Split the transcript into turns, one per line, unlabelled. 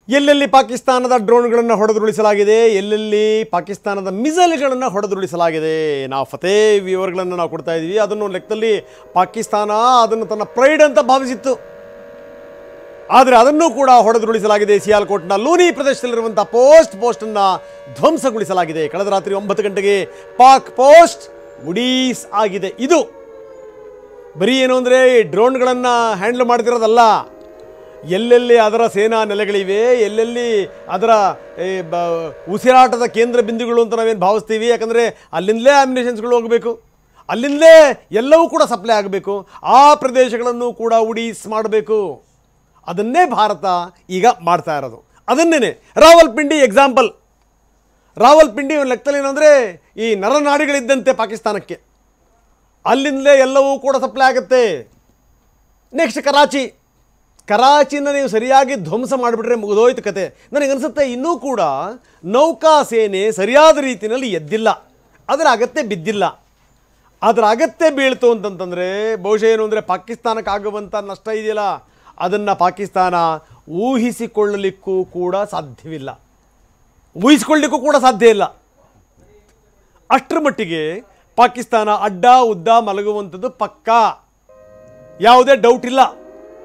ಎಲ್ಲೆಲ್ಲಿ ಪಾಕಿಸ್ತಾನದ ಡ್ರೋನ್ಗಳನ್ನು ಹೊಡೆದುರುಳಿಸಲಾಗಿದೆ, ಎಲ್ಲೆಲ್ಲಿ ಪಾಕಿಸ್ತಾನದ ಮಿಸೈಲ್ಗಳನ್ನು ಹೊಡೆದುರುಳಿಸಲಾಗಿದೆ. ನಾವು ಫತೇ ವಿವರಗಳನ್ನು ನಾವು ಕೊಡ್ತಾ ಇದ್ದೀವಿ. ಅದನ್ನು ಲೆಕ್ಕದಲ್ಲಿ ಪಾಕಿಸ್ತಾನ ಅದನ್ನು ತನ್ನ ಪ್ರೈಡ್ ಅಂತ ಭಾವಿಸಿತ್ತು. ಆದರೆ ಅದನ್ನು ಕೂಡ ಹೊಡೆದುರುಳಿಸಲಾಗಿದೆ. ಸಿಯಾಲ್ಕೋಟ್ನ ಲೂನಿ ಪ್ರದೇಶದಲ್ಲಿರುವಂಥ ಪೋಸ್ಟನ್ನು ಧ್ವಂಸಗೊಳಿಸಲಾಗಿದೆ. ಕಳೆದ ರಾತ್ರಿ 9 ಗಂಟೆಗೆ ಪಾಕ್ ಪೋಸ್ಟ್ ಗುಡೀಸ್ ಆಗಿದೆ. ಇದು ಬರೀ ಏನು ಅಂದರೆ ಡ್ರೋನ್ಗಳನ್ನು ಹ್ಯಾಂಡಲ್ ಮಾಡ್ತಿರೋದಲ್ಲ, ಎಲ್ಲೆಲ್ಲಿ ಅದರ ಸೇನಾ ನೆಲೆಗಳಿವೆ, ಎಲ್ಲೆಲ್ಲಿ ಅದರ ಉಸಿರಾಟದ ಕೇಂದ್ರ ಬಿಂದುಗಳು ಅಂತ ನಾವೇನು ಭಾವಿಸ್ತೀವಿ. ಯಾಕಂದರೆ ಅಲ್ಲಿಂದಲೇ ಆಮ್ಯುನೇಷನ್ಸ್ಗಳು ಹೋಗಬೇಕು, ಅಲ್ಲಿಂದಲೇ ಎಲ್ಲವೂ ಕೂಡ ಸಪ್ಲೈ ಆಗಬೇಕು. ಆ ಪ್ರದೇಶಗಳನ್ನು ಕೂಡ ಉಡೀಸ್ ಮಾಡಬೇಕು. ಅದನ್ನೇ ಭಾರತ ಈಗ ಮಾಡ್ತಾ ಇರೋದು. ಅದನ್ನೇ ರಾವಲ್ಪಿಂಡಿ ಎಕ್ಸಾಂಪಲ್. ರಾವಲ್ಪಿಂಡಿ ಒಂದು ಲೆಕ್ಕದಲ್ಲಿ ಏನಂದರೆ ಈ ನರನಾಡಿಗಳಿದ್ದಂತೆ ಪಾಕಿಸ್ತಾನಕ್ಕೆ, ಅಲ್ಲಿಂದಲೇ ಎಲ್ಲವೂ ಕೂಡ ಸಪ್ಲೈ ಆಗುತ್ತೆ. ನೆಕ್ಸ್ಟ್ ಕರಾಚಿನ ನೀವು ಸರಿಯಾಗಿ ಧ್ವಂಸ ಮಾಡಿಬಿಟ್ರೆ ಮುಗಿದೋಯ್ತು ಕತೆ. ನನಗನ್ಸುತ್ತೆ ಇನ್ನೂ ಕೂಡ ನೌಕಾ ಸೇನೆ ಸರಿಯಾದ ರೀತಿಯಲ್ಲಿ ಎದ್ದಿಲ್ಲ, ಅದರ ಅಗತ್ಯ ಬಿದ್ದಿಲ್ಲ. ಅದರ ಅಗತ್ಯ ಬೀಳ್ತು ಅಂತಂತಂದರೆ ಬಹುಶಃ ಏನು ಅಂದರೆ ಪಾಕಿಸ್ತಾನಕ್ಕಾಗುವಂಥ ನಷ್ಟ ಇದೆಯಲ್ಲ, ಅದನ್ನು ಪಾಕಿಸ್ತಾನ ಊಹಿಸಿಕೊಳ್ಳಲಿಕ್ಕೂ ಕೂಡ ಸಾಧ್ಯವಿಲ್ಲ, ಊಹಿಸಿಕೊಳ್ಳಲಿಕ್ಕೂ ಕೂಡ ಸಾಧ್ಯ ಇಲ್ಲ. ಅಷ್ಟರ ಮಟ್ಟಿಗೆ ಪಾಕಿಸ್ತಾನ ಅಡ್ಡ ಉದ್ದ ಮಲಗುವಂಥದ್ದು ಪಕ್ಕಾ, ಯಾವುದೇ ಡೌಟ್ ಇಲ್ಲ.